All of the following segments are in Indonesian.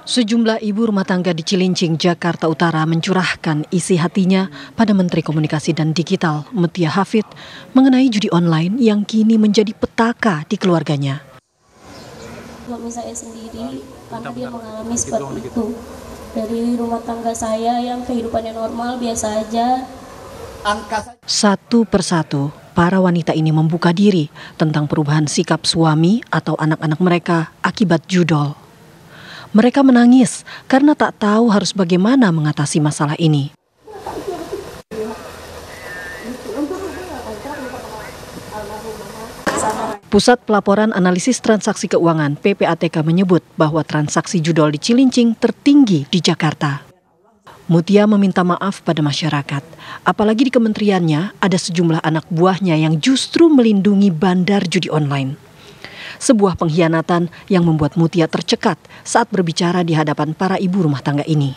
Sejumlah ibu rumah tangga di Cilincing, Jakarta Utara mencurahkan isi hatinya pada Menteri Komunikasi dan Digital, Mutia Hafid, mengenai judi online yang kini menjadi petaka di keluarganya. Suami saya sendiri, karena dia mengalami seperti itu. Dari rumah tangga saya yang kehidupannya normal, biasa aja. Satu persatu, para wanita ini membuka diri tentang perubahan sikap suami atau anak-anak mereka akibat judol. Mereka menangis karena tak tahu harus bagaimana mengatasi masalah ini. Pusat Pelaporan Analisis Transaksi Keuangan (PPATK) menyebut bahwa transaksi judol di Cilincing tertinggi di Jakarta. Mutia meminta maaf pada masyarakat, apalagi di kementeriannya ada sejumlah anak buahnya yang justru melindungi bandar judi online. Sebuah pengkhianatan yang membuat Mutia tercekat saat berbicara di hadapan para ibu rumah tangga ini.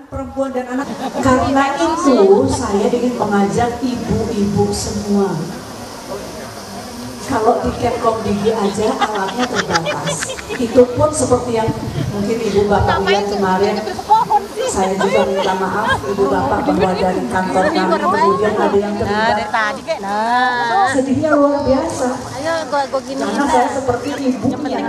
Perempuan dan anak. Karena itu saya ingin mengajak ibu-ibu semua. Kalau di Kemkom Digi aja alatnya terbatas. Itu pun seperti yang mungkin ibu bapak lihat kemarin. Saya juga minta maaf ibu bapak bahwa dari kantor kami kemudian ada yang terlibat. Sedihnya luar biasa. Karena saya seperti ibunya dari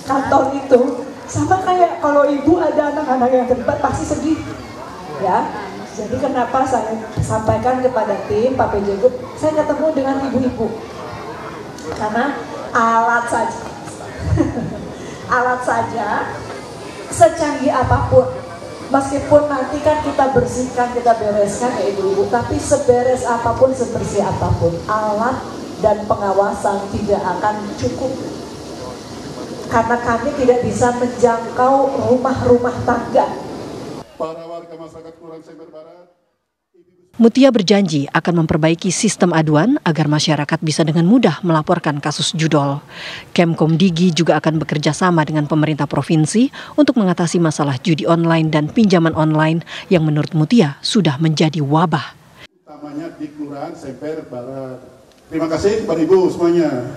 kantor itu. Sama kayak kalau ibu ada anak-anak yang terlibat pasti sedih, ya. Jadi kenapa saya sampaikan kepada tim Pak PJ Group, saya ketemu dengan ibu-ibu. Karena alat saja, alat saja, secanggih apapun, meskipun nanti kan kita bersihkan, kita bereskan ya ibu-ibu, tapi seberes apapun, sebersih apapun, alat dan pengawasan tidak akan cukup. Karena kami tidak bisa menjangkau rumah-rumah tangga. Para warga masyarakat Kelurahan Sember Barat. Mutia berjanji akan memperbaiki sistem aduan agar masyarakat bisa dengan mudah melaporkan kasus judol. Kemkom Digi juga akan bekerja sama dengan pemerintah provinsi untuk mengatasi masalah judi online dan pinjaman online yang menurut Mutia sudah menjadi wabah. Utamanya di Kelurahan Sember Barat. Terima kasih kepada Ibu semuanya.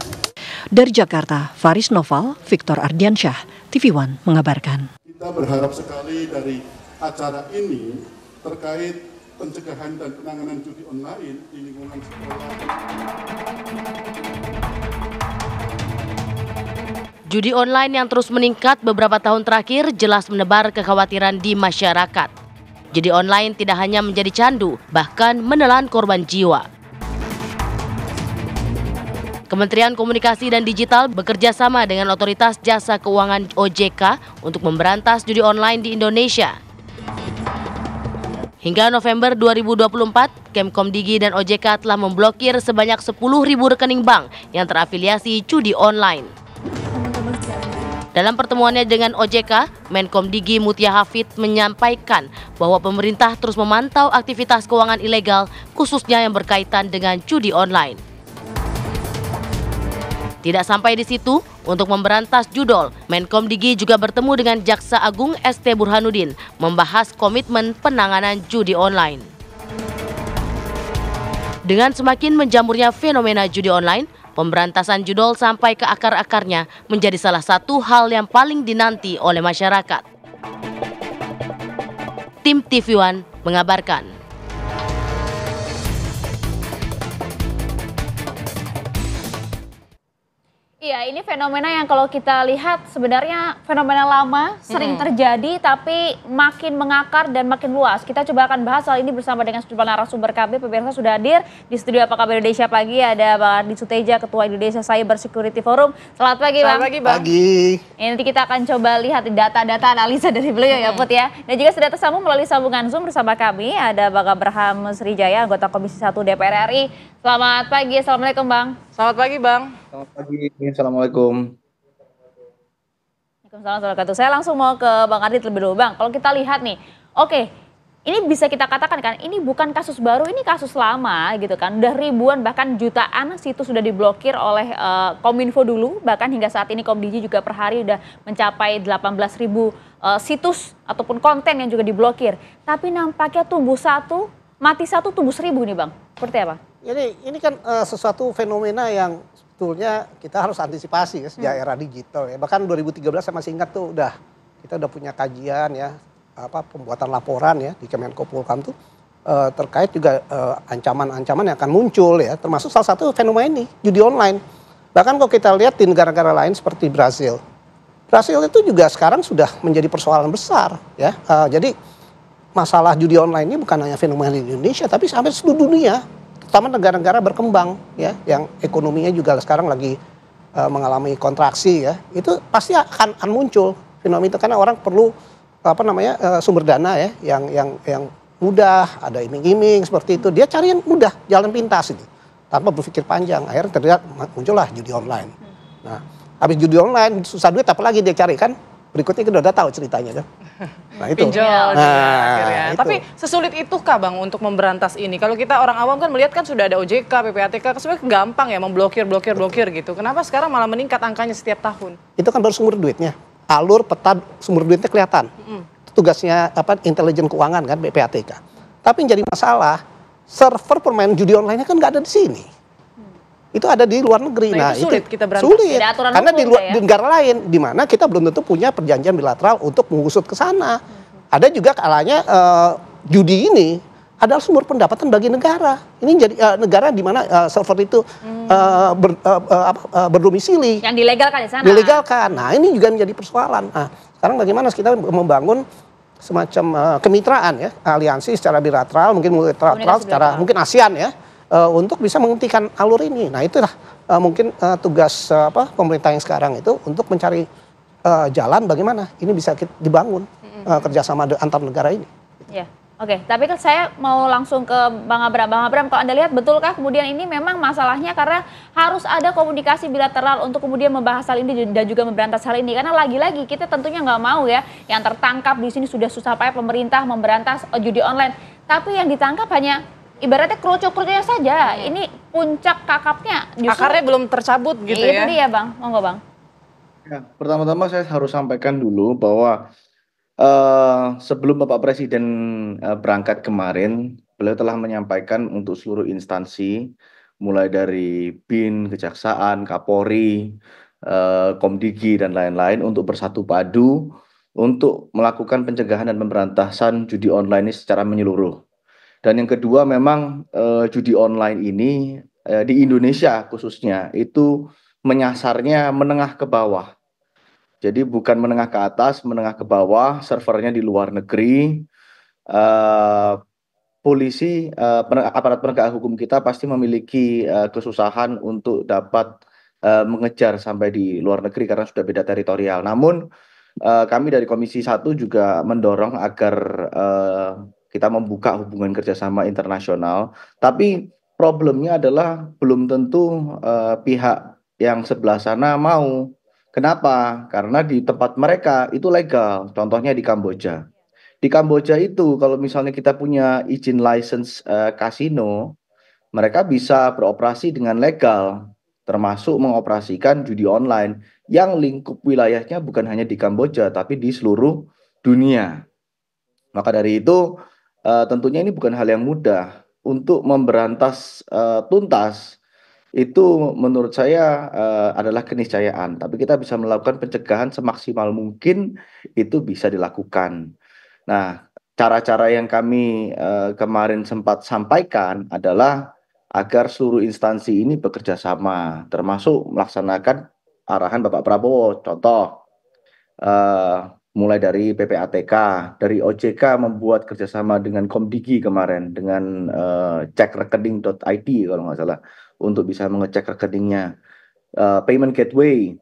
Dari Jakarta, Faris Noval, Victor Ardiansyah, TV One mengabarkan. Kita berharap sekali dari acara ini terkait pencegahan dan penanganan judi online di lingkungan sekolah. Judi online yang terus meningkat beberapa tahun terakhir jelas menebar kekhawatiran di masyarakat. Judi online tidak hanya menjadi candu, bahkan menelan korban jiwa. Kementerian Komunikasi dan Digital bekerja sama dengan Otoritas Jasa Keuangan (OJK) untuk memberantas judi online di Indonesia. Hingga November 2024, Kemkom Digi dan OJK telah memblokir sebanyak 10.000 rekening bank yang terafiliasi judi online. Dalam pertemuannya dengan OJK, Menkom Digi Mutia Hafid menyampaikan bahwa pemerintah terus memantau aktivitas keuangan ilegal, khususnya yang berkaitan dengan judi online. Tidak sampai di situ, untuk memberantas judol, Menkom Digi juga bertemu dengan Jaksa Agung ST Burhanuddin membahas komitmen penanganan judi online. Dengan semakin menjamurnya fenomena judi online, pemberantasan judol sampai ke akar-akarnya menjadi salah satu hal yang paling dinanti oleh masyarakat. Tim TV One mengabarkan. Iya, ini fenomena yang kalau kita lihat sebenarnya fenomena lama, sering terjadi tapi makin mengakar dan makin luas. Kita coba akan bahas hal ini bersama dengan sejumlah narasumber kami. Pemirsa sudah hadir di studio Apa Kabar Indonesia Pagi, ada Bang Ardi Suteja, Ketua Indonesia Cyber Security Forum. Selamat pagi, Bang. Selamat pagi, Bang. Pagi. Nanti kita akan coba lihat data-data analisa dari beliau ya, Put ya. Dan juga sudah tersambung melalui sambungan Zoom bersama kami, ada Bang Abraham Srijaya, anggota Komisi 1 DPR RI. Selamat pagi, Assalamualaikum, Bang. Selamat pagi, Bang. Selamat pagi, Assalamualaikum. Waalaikumsalam warahmatullahi wabarakatuh. Saya langsung mau ke Bang Ardi terlebih dulu, Bang. Kalau kita lihat nih, oke, ini bisa kita katakan kan, ini bukan kasus baru, ini kasus lama gitu kan. Udah ribuan bahkan jutaan situs sudah diblokir oleh Kominfo dulu, bahkan hingga saat ini Komdigi juga per hari udah mencapai 18.000 situs ataupun konten yang juga diblokir. Tapi nampaknya tumbuh satu, mati satu, tumbuh 1.000 nih, Bang. Seperti apa? Ini kan sesuatu fenomena yang sebetulnya kita harus antisipasi ya sejak era digital ya. Bahkan 2013 saya masih ingat tuh kita udah punya kajian ya, pembuatan laporan ya di Kemenko Polhukam tuh terkait juga ancaman-ancaman yang akan muncul ya, termasuk salah satu fenomena ini judi online. Bahkan kalau kita lihat di negara-negara lain seperti Brasil itu juga sekarang sudah menjadi persoalan besar ya. Jadi masalah judi online ini bukan hanya fenomena di Indonesia tapi sampai seluruh dunia, terutama negara-negara berkembang ya, yang ekonominya juga sekarang lagi mengalami kontraksi ya. Itu pasti akan muncul fenomena itu karena orang perlu sumber dana ya yang mudah, ada iming-iming seperti itu. Dia cari yang mudah, jalan pintas itu tanpa berpikir panjang. Akhirnya terlihat muncullah judi online. Nah, habis judi online susah duit, apalagi dia cari kan? Berikutnya kita udah tahu ceritanya kan. Nah itu. Pinjol akhirnya. Itu. Tapi sesulit itukah Bang untuk memberantas ini? Kalau kita orang awam kan melihat kan sudah ada OJK, PPATK, sebenarnya gampang ya memblokir gitu. Kenapa sekarang malah meningkat angkanya setiap tahun? Itu kan baru sumber duitnya. Alur peta sumber duitnya kelihatan. Tugasnya intelijen keuangan kan, PPATK. Tapi yang jadi masalah, server permain judi online kan nggak ada di sini. Itu ada di luar negeri. Nah itu sulit kita berantas. Sulit. Karena di negara lain, di mana kita belum tentu punya perjanjian bilateral untuk mengusut ke sana. Ada juga kalanya judi ini adalah sumber pendapatan bagi negara. Ini jadi negara di mana server itu berdomisili. Yang dilegalkan di sana. Dilegalkan. Nah ini juga menjadi persoalan. Nah, sekarang bagaimana kita membangun semacam kemitraan ya, aliansi secara bilateral, mungkin multilateral, secara mungkin ASEAN ya, untuk bisa menghentikan alur ini. Nah itulah mungkin tugas pemerintah yang sekarang itu untuk mencari jalan bagaimana ini bisa dibangun kerjasama antar negara ini. Ya. Oke, tapi kan saya mau langsung ke Bang Abram. Bang Abram, kalau Anda lihat betulkah kemudian ini memang masalahnya karena harus ada komunikasi bilateral untuk kemudian membahas hal ini dan juga memberantas hal ini. Karena lagi-lagi kita tentunya nggak mau ya yang tertangkap di sini sudah susah payah pemerintah memberantas judi online. Tapi yang ditangkap hanya ibaratnya kerucuk-kerucuknya saja. Ini puncak kakapnya justru akarnya belum tercabut gitu ya. Itu dia Bang, monggo Bang. Ya, pertama-tama saya harus sampaikan dulu bahwa sebelum Bapak Presiden berangkat kemarin, beliau telah menyampaikan untuk seluruh instansi, mulai dari BIN, Kejaksaan, Kapolri, Komdigi, dan lain-lain untuk bersatu padu untuk melakukan pencegahan dan pemberantasan judi online ini secara menyeluruh. Dan yang kedua memang judi online ini di Indonesia khususnya itu menyasarnya menengah ke bawah. Jadi bukan menengah ke atas, menengah ke bawah, servernya di luar negeri. Polisi, aparat penegak hukum kita pasti memiliki kesusahan untuk dapat mengejar sampai di luar negeri karena sudah beda teritorial. Namun kami dari Komisi 1 juga mendorong agar kita membuka hubungan kerjasama internasional. Tapi problemnya adalah belum tentu pihak yang sebelah sana mau. Kenapa? Karena di tempat mereka itu legal, contohnya di Kamboja. Di Kamboja itu kalau misalnya kita punya izin license kasino, mereka bisa beroperasi dengan legal, termasuk mengoperasikan judi online yang lingkup wilayahnya bukan hanya di Kamboja, tapi di seluruh dunia. Maka dari itu tentunya ini bukan hal yang mudah untuk memberantas tuntas. Itu menurut saya adalah keniscayaan. Tapi kita bisa melakukan pencegahan semaksimal mungkin itu bisa dilakukan. Nah, cara-cara yang kami kemarin sempat sampaikan adalah agar seluruh instansi ini bekerja sama, termasuk melaksanakan arahan Bapak Prabowo. Contoh, mulai dari PPATK, dari OJK membuat kerjasama dengan Komdigi kemarin, dengan cekrekening.id kalau nggak salah, untuk bisa mengecek rekeningnya, payment gateway.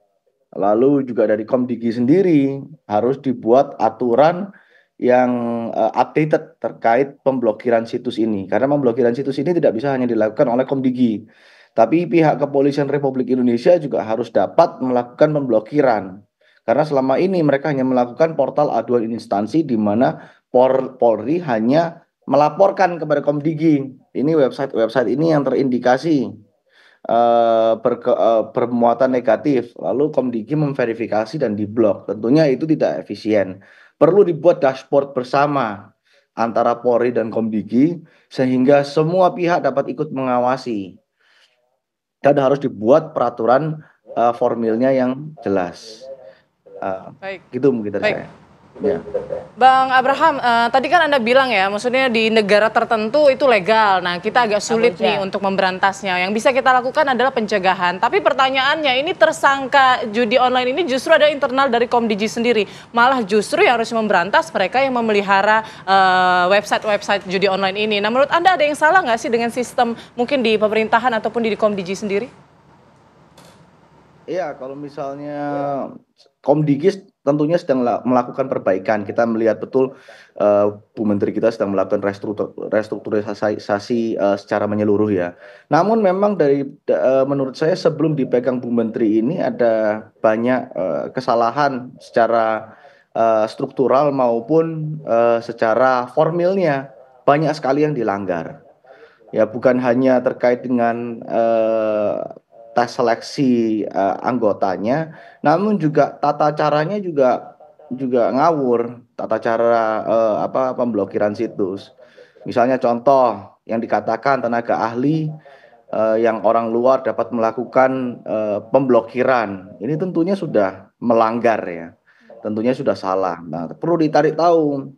Lalu juga dari Komdigi sendiri harus dibuat aturan yang updated terkait pemblokiran situs ini. Karena pemblokiran situs ini tidak bisa hanya dilakukan oleh Komdigi, tapi pihak Kepolisian Republik Indonesia juga harus dapat melakukan pemblokiran. Karena selama ini mereka hanya melakukan portal aduan instansi di mana Polri hanya melaporkan kepada Komdigi. Ini website ini yang terindikasi bermuatan negatif, lalu Komdigi memverifikasi dan diblok. Tentunya itu tidak efisien. Perlu dibuat dashboard bersama antara Polri dan Komdigi sehingga semua pihak dapat ikut mengawasi. dan harus dibuat peraturan formilnya yang jelas. Baik. Gitu mungkin dari saya. Ya. Bang Abraham, tadi kan Anda bilang ya, maksudnya di negara tertentu itu legal. Nah, kita agak sulit nih untuk memberantasnya. Yang bisa kita lakukan adalah pencegahan. Tapi pertanyaannya, ini tersangka judi online ini justru ada internal dari Komdigi sendiri. Malah justru yang harus memberantas mereka yang memelihara website-website judi online ini. Nah, menurut Anda ada yang salah nggak sih dengan sistem mungkin di pemerintahan ataupun di Komdigi sendiri? Iya, kalau misalnya Komdigi tentunya sedang melakukan perbaikan. Kita melihat betul Bu Menteri kita sedang melakukan restrukturisasi secara menyeluruh ya. Namun memang menurut saya sebelum dipegang Bu Menteri ini ada banyak kesalahan secara struktural maupun secara formilnya. Banyak sekali yang dilanggar. Ya, bukan hanya terkait dengan tes seleksi anggotanya, namun juga tata caranya juga ngawur, tata cara pemblokiran situs. Misalnya contoh yang dikatakan tenaga ahli yang orang luar dapat melakukan pemblokiran, ini tentunya sudah melanggar ya, tentunya sudah salah. Nah, perlu ditarik tahu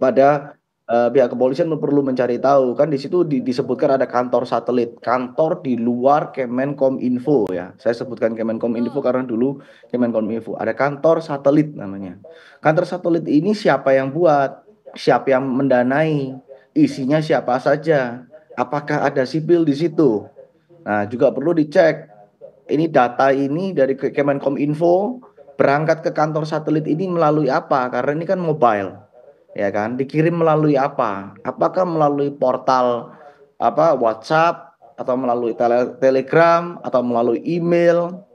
pada pihak kepolisian perlu mencari tahu, kan di situ disebutkan ada kantor satelit, kantor di luar Kemenkominfo ya. Saya sebutkan Kemenkominfo karena dulu Kemenkominfo ada kantor satelit namanya. Kantor satelit ini siapa yang buat, siapa yang mendanai, isinya siapa saja, apakah ada sipil di situ. Nah, juga perlu dicek. Ini data ini dari Kemenkominfo berangkat ke kantor satelit ini melalui apa? Karena ini kan mobile. Ya kan, dikirim melalui apa? Apakah melalui portal WhatsApp atau melalui Telegram atau melalui email?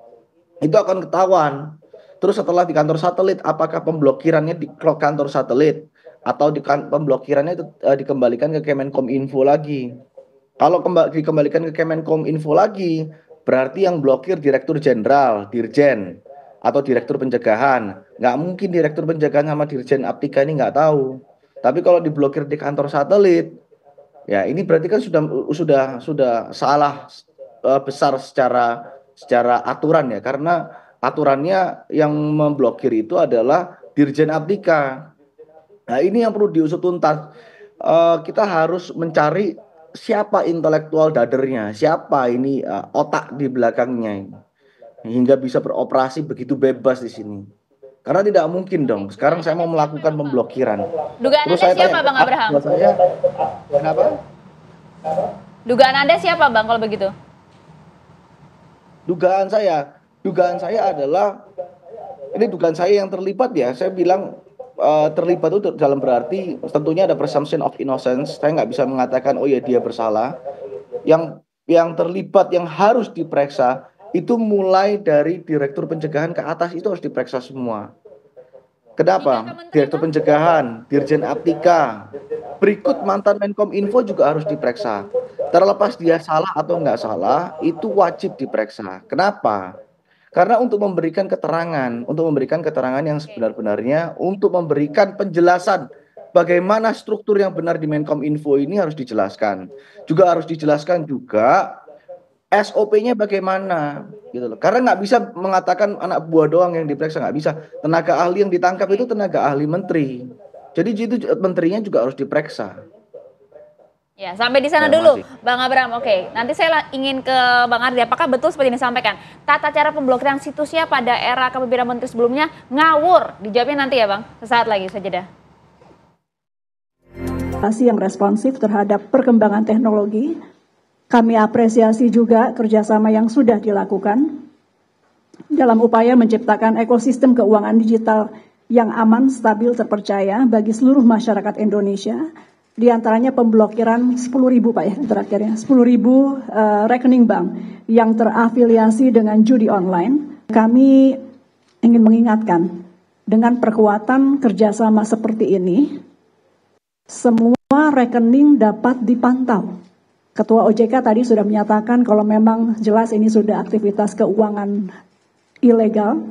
Itu akan ketahuan. Terus setelah di kantor satelit, apakah pemblokirannya di kantor satelit atau pemblokirannya dikembalikan ke Kemenkominfo lagi? Kalau dikembalikan ke Kemenkominfo lagi, berarti yang blokir Direktur Jenderal, Dirjen, atau Direktur Pencegahan. Nggak mungkin Direktur Pencegahan sama Dirjen Aptika ini nggak tahu. Tapi kalau diblokir di kantor satelit, ya ini berarti kan sudah salah besar secara aturan ya. Karena aturannya yang memblokir itu adalah Dirjen Aptika. Nah, ini yang perlu diusut tuntas. Kita harus mencari siapa intelektual dadernya, siapa ini otak di belakangnya, hingga bisa beroperasi begitu bebas di sini. Karena tidak mungkin dong. Sekarang saya mau melakukan pemblokiran. Dugaan Anda siapa, Bang Abraham? Kenapa? Dugaan Anda siapa, Bang, kalau begitu? Dugaan saya adalah, ini dugaan saya yang terlibat ya. Saya bilang terlibat itu dalam berarti tentunya ada presumption of innocence. Saya nggak bisa mengatakan oh ya dia bersalah. Yang terlibat yang harus diperiksa itu mulai dari Direktur Pencegahan ke atas itu harus diperiksa semua. Kenapa? Direktur Pencegahan, Dirjen Aptika, berikut mantan Menkominfo juga harus diperiksa. Terlepas dia salah atau nggak salah, itu wajib diperiksa. Kenapa? Karena untuk memberikan keterangan yang sebenar-benarnya, untuk memberikan penjelasan bagaimana struktur yang benar di Menkominfo ini harus dijelaskan. Juga harus dijelaskan juga SOP-nya bagaimana gitu loh. Karena nggak bisa mengatakan anak buah doang yang diperiksa, nggak bisa. Tenaga ahli yang ditangkap itu tenaga ahli menteri. Jadi itu menterinya juga harus diperiksa. Ya, sampai di sana dulu, Bang Abraham. Oke, nanti saya ingin ke Bang Ardi. Apakah betul seperti yang disampaikan? Tata cara pemblokiran situsnya pada era kepemimpinan menteri sebelumnya ngawur. Dijawabnya nanti ya, Bang. Sesaat lagi saja dah. Yang responsif terhadap perkembangan teknologi. Kami apresiasi juga kerjasama yang sudah dilakukan dalam upaya menciptakan ekosistem keuangan digital yang aman, stabil, terpercaya bagi seluruh masyarakat Indonesia. Di antaranya pemblokiran 10.000 Pak ya, terakhirnya 10.000 rekening bank yang terafiliasi dengan judi online. Kami ingin mengingatkan, dengan perkuatan kerjasama seperti ini, semua rekening dapat dipantau. Ketua OJK tadi sudah menyatakan kalau memang jelas ini sudah aktivitas keuangan ilegal,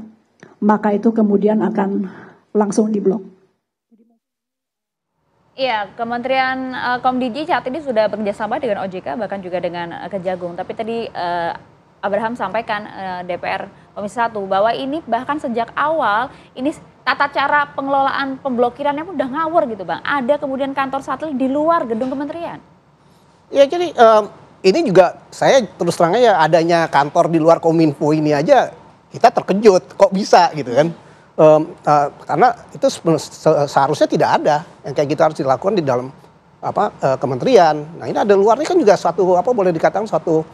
maka itu kemudian akan langsung diblok. Iya, Kementerian Komdigi saat ini sudah bekerjasama dengan OJK bahkan juga dengan Kejagung. Tapi tadi Abraham sampaikan DPR Komisi 1 bahwa ini bahkan sejak awal ini tata cara pengelolaan pemblokirannya pun udah ngawur gitu Bang. Ada kemudian kantor satelit di luar gedung kementerian. Ya jadi ini juga saya terus terang aja adanya kantor di luar Kominfo ini aja kita terkejut kok bisa gitu kan. Karena itu seharusnya tidak ada yang kayak gitu harus dilakukan di dalam kementerian. Nah ini ada luar ini kan juga suatu boleh dikatakan suatu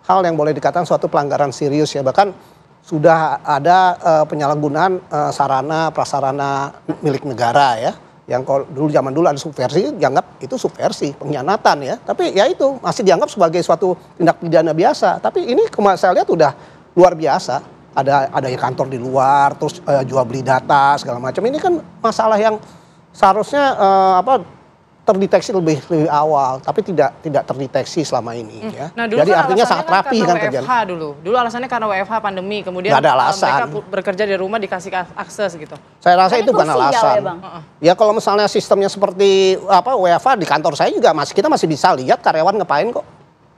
hal yang boleh dikatakan suatu pelanggaran serius ya, bahkan sudah ada penyalahgunaan sarana prasarana milik negara ya, yang kalau dulu zaman dulu ada subversi dianggap itu subversi pengkhianatan ya, tapi ya itu masih dianggap sebagai suatu tindak pidana biasa. Tapi ini saya lihat udah luar biasa. Ada yang kantor di luar, terus jual beli data segala macam. Ini kan masalah yang seharusnya terdeteksi lebih awal, tapi tidak terdeteksi selama ini. Ya. Nah, dulu jadi kan artinya sangat rapi kan kerjaan. Dulu alasannya karena WFH pandemi, kemudian nggak ada alasan. mereka bekerja di rumah dikasih akses gitu. Saya rasa itu bukan alasan. Ya kalau misalnya sistemnya seperti WFH di kantor saya juga kita masih bisa lihat karyawan ngapain kok.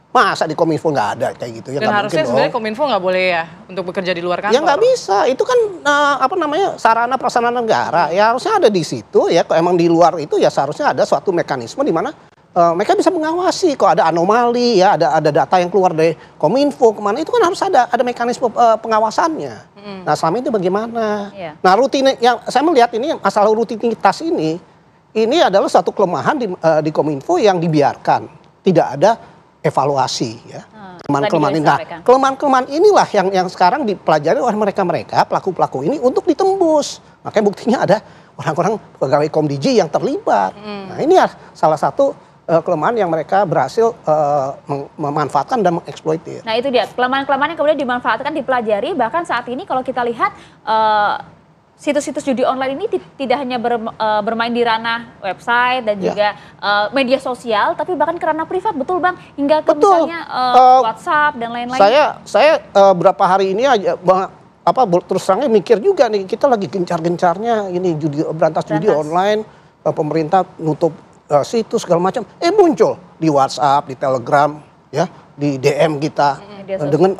Masa di Kominfo nggak ada kayak gitu ya? Dan harusnya sebenarnya Kominfo nggak boleh ya untuk bekerja di luar kantor. Ya nggak bisa, itu kan sarana prasarana negara. Ya harusnya ada di situ ya. Kalau emang di luar itu ya seharusnya ada suatu mekanisme di mana mereka bisa mengawasi. Kalau ada anomali ya, ada data yang keluar dari Kominfo kemana itu kan harus ada mekanisme pengawasannya. Nah selama itu bagaimana? Nah yang saya melihat ini masalah rutinitas ini adalah suatu kelemahan di Kominfo yang dibiarkan, tidak ada evaluasi ya. Kelemahan-kelemahan ini. Nah, kelemahan-kelemahan inilah yang sekarang dipelajari oleh mereka pelaku-pelaku ini untuk ditembus. Makanya buktinya ada orang-orang pegawai Komdigi yang terlibat. Nah, ini salah satu kelemahan yang mereka berhasil memanfaatkan dan mengeksploitir. Nah, itu dia. Kelemahan-kelemahan yang kemudian dimanfaatkan, dipelajari, bahkan saat ini kalau kita lihat situs-situs judi online ini tidak hanya bermain di ranah website dan juga media sosial, tapi bahkan ke ranah privat, betul Bang? Hingga ke misalnya WhatsApp dan lain-lain. Saya berapa hari ini aja terus terangnya mikir juga nih, kita lagi gencar-gencarnya ini berantas judi online, pemerintah nutup situs segala macam, muncul di WhatsApp, di Telegram, ya, di DM kita. Dengan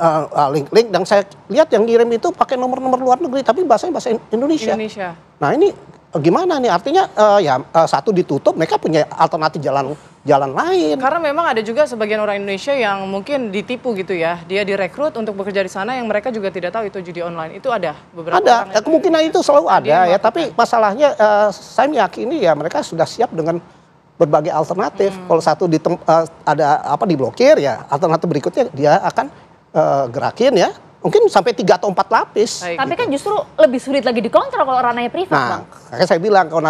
link-link, dan saya lihat yang ngirim itu pakai nomor-nomor luar negeri tapi bahasanya bahasa Indonesia. Nah ini gimana nih, artinya satu ditutup, mereka punya alternatif jalan lain. Karena memang ada juga sebagian orang Indonesia yang mungkin ditipu gitu ya, dia direkrut untuk bekerja di sana yang mereka juga tidak tahu itu judi online. Itu ada beberapa orang kemungkinan itu selalu ada ya, tapi masalahnya saya meyakini ya mereka sudah siap dengan berbagai alternatif. Kalau satu diblokir ya, alternatif berikutnya dia akan gerakin ya, mungkin sampai 3 atau 4 lapis. Tapi kan justru lebih sulit lagi dikontrol kalau ranahnya privat. Nah, kayak saya bilang kalau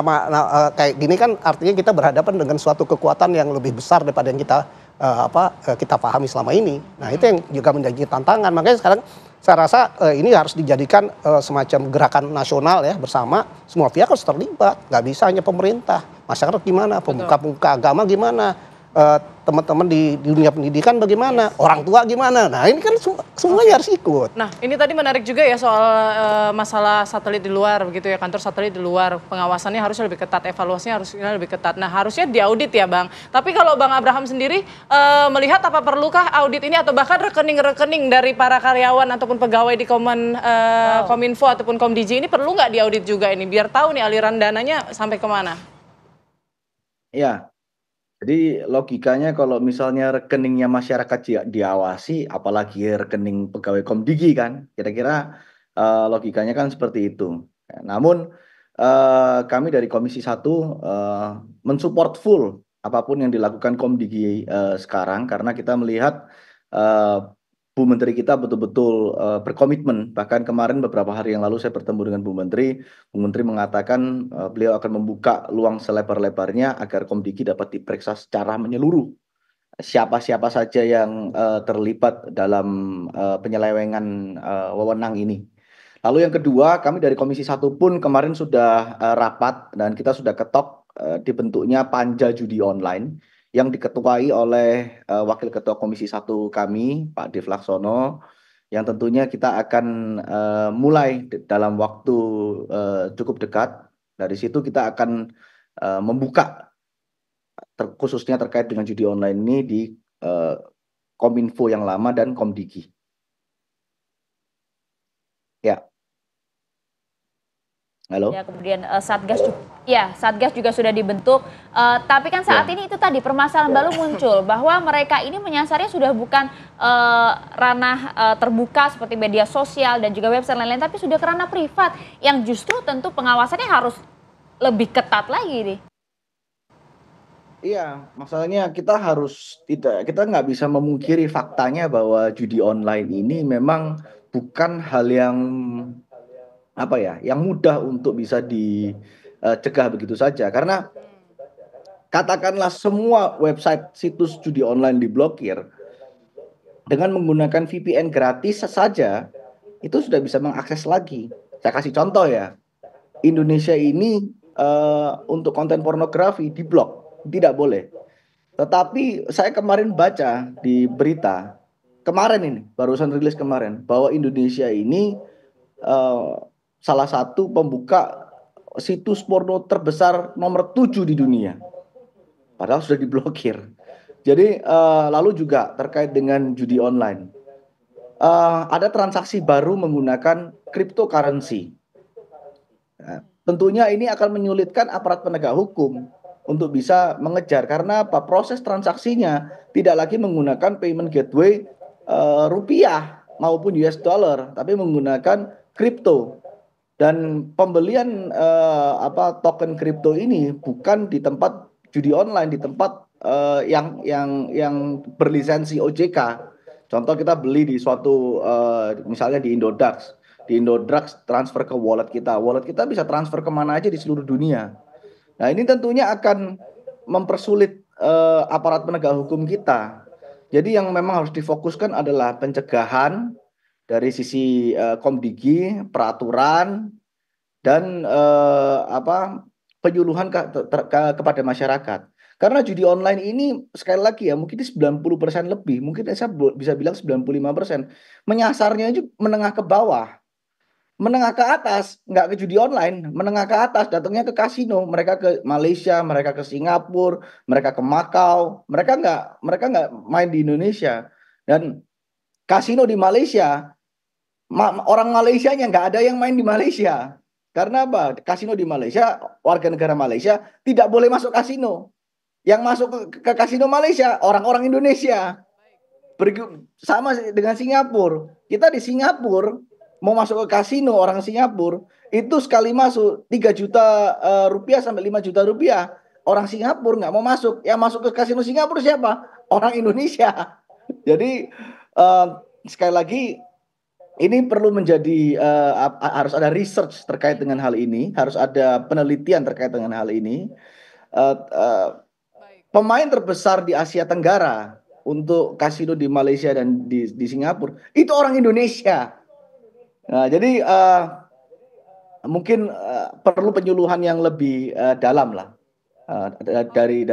kayak gini kan artinya kita berhadapan dengan suatu kekuatan yang lebih besar daripada yang kita pahami selama ini. Nah, itu yang juga menjadi tantangan. Makanya sekarang saya rasa ini harus dijadikan semacam gerakan nasional ya, bersama semua pihak harus terlibat. Nggak bisa hanya pemerintah, masyarakat gimana, pemuka-pemuka agama gimana, teman-teman di dunia pendidikan bagaimana, orang tua gimana. Nah ini kan semuanya harus ikut. Nah ini tadi menarik juga ya soal masalah satelit di luar begitu ya, kantor satelit di luar, pengawasannya harusnya lebih ketat, evaluasinya harusnya lebih ketat. Nah harusnya diaudit ya Bang. Tapi kalau Bang Abraham sendiri melihat apa perlukah audit ini atau bahkan rekening-rekening dari para karyawan ataupun pegawai di Kominfo ataupun Komdigi ini perlu nggak diaudit juga ini biar tahu nih aliran dananya sampai kemana? Ya. Jadi logikanya kalau misalnya rekeningnya masyarakat diawasi, apalagi rekening pegawai Komdigi kan, kira-kira logikanya kan seperti itu. Namun kami dari Komisi 1 mensupport full apapun yang dilakukan Komdigi sekarang, karena kita melihat Bu Menteri kita betul-betul berkomitmen. Bahkan kemarin beberapa hari yang lalu saya bertemu dengan Bu Menteri mengatakan beliau akan membuka luang selebar-lebarnya agar Komdigi dapat diperiksa secara menyeluruh. Siapa-siapa saja yang terlibat dalam penyelewengan wewenang ini. Lalu yang kedua, kami dari Komisi 1 pun kemarin sudah rapat dan kita sudah ketok dibentuknya Panja Judi Online yang diketuai oleh Wakil Ketua Komisi 1 kami, Pak Dev Laksono, yang tentunya kita akan mulai dalam waktu cukup dekat. Dari situ kita akan membuka khususnya terkait dengan judi online ini di Kominfo yang lama dan Komdigi. Ya. Halo. Ya, kemudian Satgas juga sudah dibentuk. Tapi kan saat ini itu tadi permasalahan baru muncul bahwa mereka ini menyasarnya sudah bukan ranah terbuka seperti media sosial dan juga website lain-lain, tapi sudah ke ranah privat yang justru tentu pengawasannya harus lebih ketat lagi nih. Iya, masalahnya kita nggak bisa memungkiri faktanya bahwa judi online ini memang bukan hal yang yang mudah untuk bisa dicegah begitu saja. Karena katakanlah semua website situs judi online diblokir dengan menggunakan VPN gratis saja, itu sudah bisa mengakses lagi. Saya kasih contoh ya, Indonesia ini untuk konten pornografi diblok, tidak boleh. Tetapi saya kemarin baca di berita, barusan rilis kemarin, bahwa Indonesia ini salah satu pembuka situs porno terbesar nomor 7 di dunia. Padahal sudah diblokir. Jadi lalu juga terkait dengan judi online. Ada transaksi baru menggunakan cryptocurrency. Nah, tentunya ini akan menyulitkan aparat penegak hukum untuk bisa mengejar. Karena apa? Proses transaksinya tidak lagi menggunakan payment gateway rupiah maupun US dollar, tapi menggunakan kripto. Dan pembelian token kripto ini bukan di tempat judi online, di tempat yang berlisensi OJK. Contoh kita beli di suatu misalnya di Indodax. Di Indodax transfer ke wallet kita bisa transfer kemana aja di seluruh dunia. Nah, ini tentunya akan mempersulit aparat penegak hukum kita. Jadi yang memang harus difokuskan adalah pencegahan dari sisi Komdigi, peraturan, dan penyuluhan kepada masyarakat. Karena judi online ini sekali lagi ya, mungkin 90% lebih, mungkin saya bisa bilang 95%, menyasarnya itu menengah ke bawah. Menengah ke atas, nggak ke judi online, menengah ke atas, datangnya ke kasino, mereka ke Malaysia, mereka ke Singapura, mereka ke Makau, mereka nggak main di Indonesia. Dan kasino di Malaysia, orang Malaysianya nggak ada yang main di Malaysia. Karena apa? Kasino di Malaysia, warga negara Malaysia tidak boleh masuk kasino. Yang masuk ke kasino Malaysia, orang-orang Indonesia. Sama dengan Singapura. Kita di Singapura, mau masuk ke kasino orang Singapura, itu sekali masuk 3 juta rupiah sampai 5 juta rupiah. Orang Singapura nggak mau masuk. Yang masuk ke kasino Singapura siapa? Orang Indonesia. Jadi sekali lagi, ini perlu menjadi harus ada research terkait dengan hal ini, harus ada penelitian terkait dengan hal ini. Pemain terbesar di Asia Tenggara untuk kasino di Malaysia dan di Singapura itu orang Indonesia. Nah, jadi mungkin perlu penyuluhan yang lebih dalam lah. Dari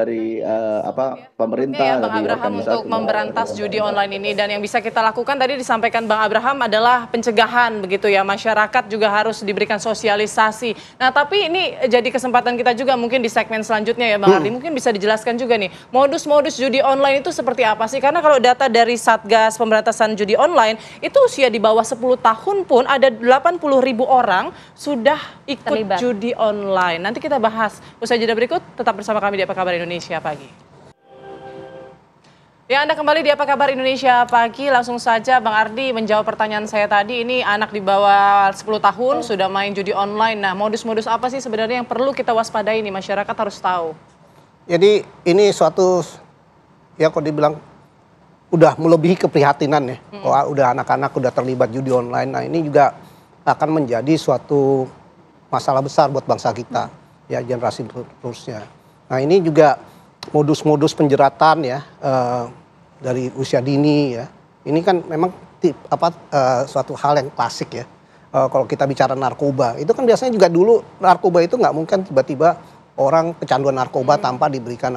pemerintah ya, Bang Abraham untuk memberantas judi online ini, dan yang bisa kita lakukan tadi disampaikan Bang Abraham adalah pencegahan begitu ya, masyarakat juga harus diberikan sosialisasi. Nah, tapi ini jadi kesempatan kita juga mungkin di segmen selanjutnya ya Bang Ardi, mungkin bisa dijelaskan juga nih modus-modus judi online itu seperti apa sih, karena kalau data dari Satgas Pemberantasan Judi Online itu usia di bawah 10 tahun pun ada 80.000 orang sudah ikut terlibat judi online. Nanti kita bahas usai jeda berikut. Tetap bersama kami di Apa Kabar Indonesia Pagi. Ya, Anda kembali di Apa Kabar Indonesia Pagi. Langsung saja Bang Ardi menjawab pertanyaan saya tadi. Ini anak di bawah 10 tahun sudah main judi online. Nah, modus-modus apa sih sebenarnya yang perlu kita waspadai nih, masyarakat harus tahu? Jadi ini suatu, ya kalau dibilang udah melebihi keprihatinan ya. Kalau udah anak-anak udah terlibat judi online. Nah, ini juga akan menjadi suatu masalah besar buat bangsa kita. Ya, generasi terusnya. Nah, ini juga modus-modus penjeratan ya dari usia dini ya. Ini kan memang suatu hal yang klasik ya. Kalau kita bicara narkoba, itu kan biasanya juga dulu narkoba itu nggak mungkin tiba-tiba orang kecanduan narkoba tanpa diberikan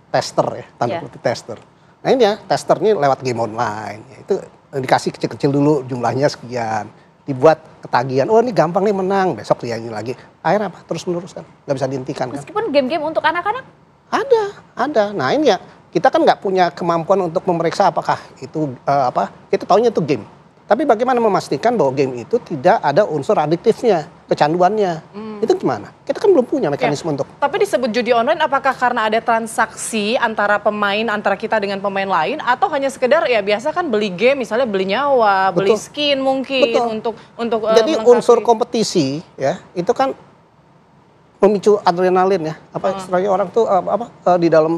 tester ya, tanda kutip tester. Nah, ini ya tester ini lewat game online. Ya, itu dikasih kecil-kecil dulu jumlahnya sekian. Dibuat ketagihan, oh ini gampang nih menang, besok dia ini lagi. Akhirnya apa? Terus menerus kan, nggak bisa dihentikan kan. Meskipun game-game untuk anak-anak? Ada. Nah ini ya, kita kan nggak punya kemampuan untuk memeriksa apakah itu kita taunya itu game. Tapi bagaimana memastikan bahwa game itu tidak ada unsur adiktifnya, kecanduannya. Itu gimana? Kita kan belum punya mekanisme untuk. Tapi disebut judi online apakah karena ada transaksi antara kita dengan pemain lain, atau hanya sekedar ya biasa kan beli game, misalnya beli nyawa, beli skin mungkin untuk jadi unsur kompetisi ya, itu kan memicu adrenalin ya. Istilahnya orang tuh di dalam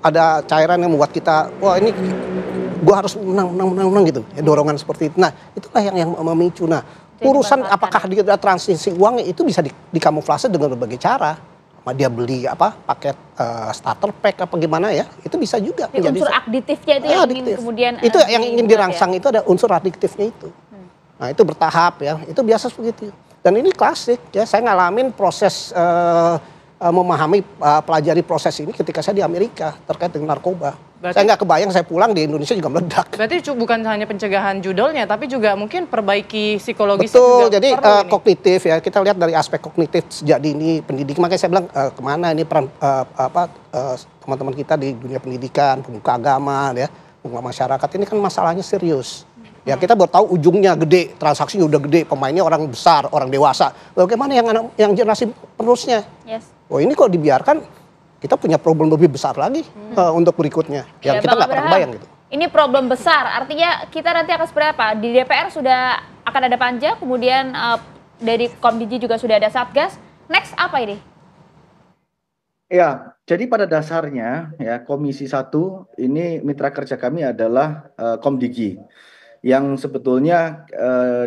ada cairan yang membuat kita, wah ini gue harus menang gitu, ya, dorongan seperti itu. Nah itulah yang memicu. Nah urusan apakah dia transisi uangnya itu bisa dikamuflase dengan berbagai cara. Dia beli paket starter pack apa gimana ya, itu bisa juga menjadi unsur adiktifnya itu yang ingin kemudian itu yang ingin dirangsang itu ada unsur adiktifnya itu. Nah itu bertahap ya, itu biasa begitu. Dan ini klasik ya, saya ngalamin proses memahami, pelajari proses ini ketika saya di Amerika terkait dengan narkoba. Saya nggak kebayang saya pulang di Indonesia juga meledak. Berarti bukan hanya pencegahan judolnya, tapi juga mungkin perbaiki psikologisnya. Betul, juga jadi kognitif ya, kita lihat dari aspek kognitif sejak dini pendidikan. Makanya saya bilang kemana ini peran teman-teman kita di dunia pendidikan, pemuka agama ya, pemuka masyarakat, ini kan masalahnya serius. Ya kita baru tahu ujungnya gede, transaksinya udah gede, pemainnya orang besar, orang dewasa. Bagaimana yang generasi penerusnya? Oh ini kalau dibiarkan, kita punya problem lebih besar lagi untuk berikutnya. Yang kita nggak pernah bayang gitu. Ini problem besar, artinya kita nanti akan seperti apa? Di DPR sudah akan ada panja, kemudian dari Komdigi juga sudah ada Satgas. Next apa ini? Ya, jadi pada dasarnya ya Komisi 1 ini mitra kerja kami adalah Komdigi. Yang sebetulnya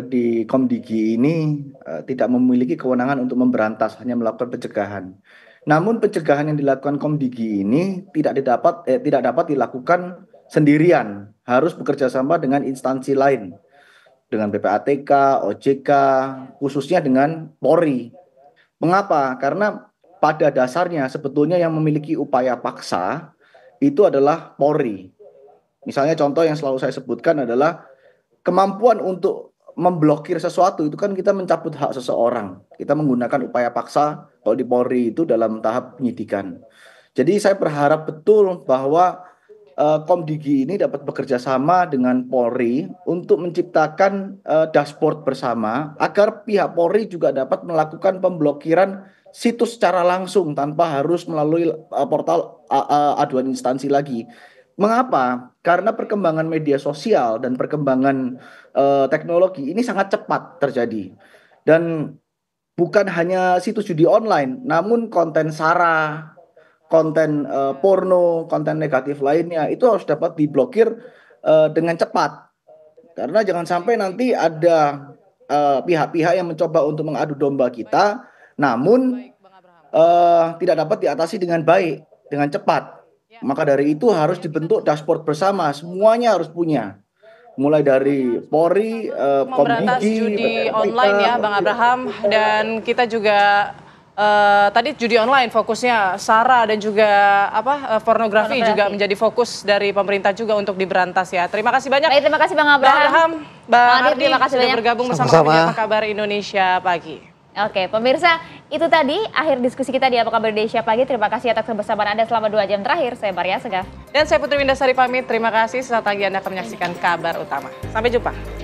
di Komdigi ini tidak memiliki kewenangan untuk memberantas, hanya melakukan pencegahan. Namun pencegahan yang dilakukan Komdigi ini tidak dapat dilakukan sendirian, harus bekerja sama dengan instansi lain, dengan PPATK, OJK, khususnya dengan Polri. Mengapa? Karena pada dasarnya sebetulnya yang memiliki upaya paksa itu adalah Polri. Misalnya contoh yang selalu saya sebutkan adalah kemampuan untuk memblokir sesuatu itu kan kita mencabut hak seseorang. Kita menggunakan upaya paksa kalau di Polri itu dalam tahap penyidikan. Jadi saya berharap betul bahwa Komdigi ini dapat bekerja sama dengan Polri untuk menciptakan dashboard bersama agar pihak Polri juga dapat melakukan pemblokiran situs secara langsung tanpa harus melalui portal aduan instansi lagi. Mengapa? Karena perkembangan media sosial dan perkembangan teknologi ini sangat cepat terjadi. Dan bukan hanya situs judi online, namun konten SARA, konten porno, konten negatif lainnya itu harus dapat diblokir dengan cepat. Karena jangan sampai nanti ada pihak-pihak yang mencoba untuk mengadu domba kita, namun tidak dapat diatasi dengan baik, dengan cepat. Maka dari itu harus dibentuk dashboard bersama, semuanya harus punya. Mulai dari Polri, memberantas judi online ya Bang Abraham, dan kita juga tadi judi online fokusnya SARA dan juga pornografi juga menjadi fokus dari pemerintah juga untuk diberantas ya. Terima kasih banyak. Baik, terima kasih Bang Abraham. Bang Ardi, terima kasih sudah bergabung bersama kami di Apa Kabar Indonesia Pagi. Oke, pemirsa, itu tadi akhir diskusi kita di Apa Kabar Indonesia Pagi. Terima kasih atas kebersamaan Anda selama 2 jam terakhir. Saya Maria Segaf. Dan saya Putri Windasari pamit. Terima kasih. Sesaat lagi Anda akan menyaksikan kabar utama. Sampai jumpa.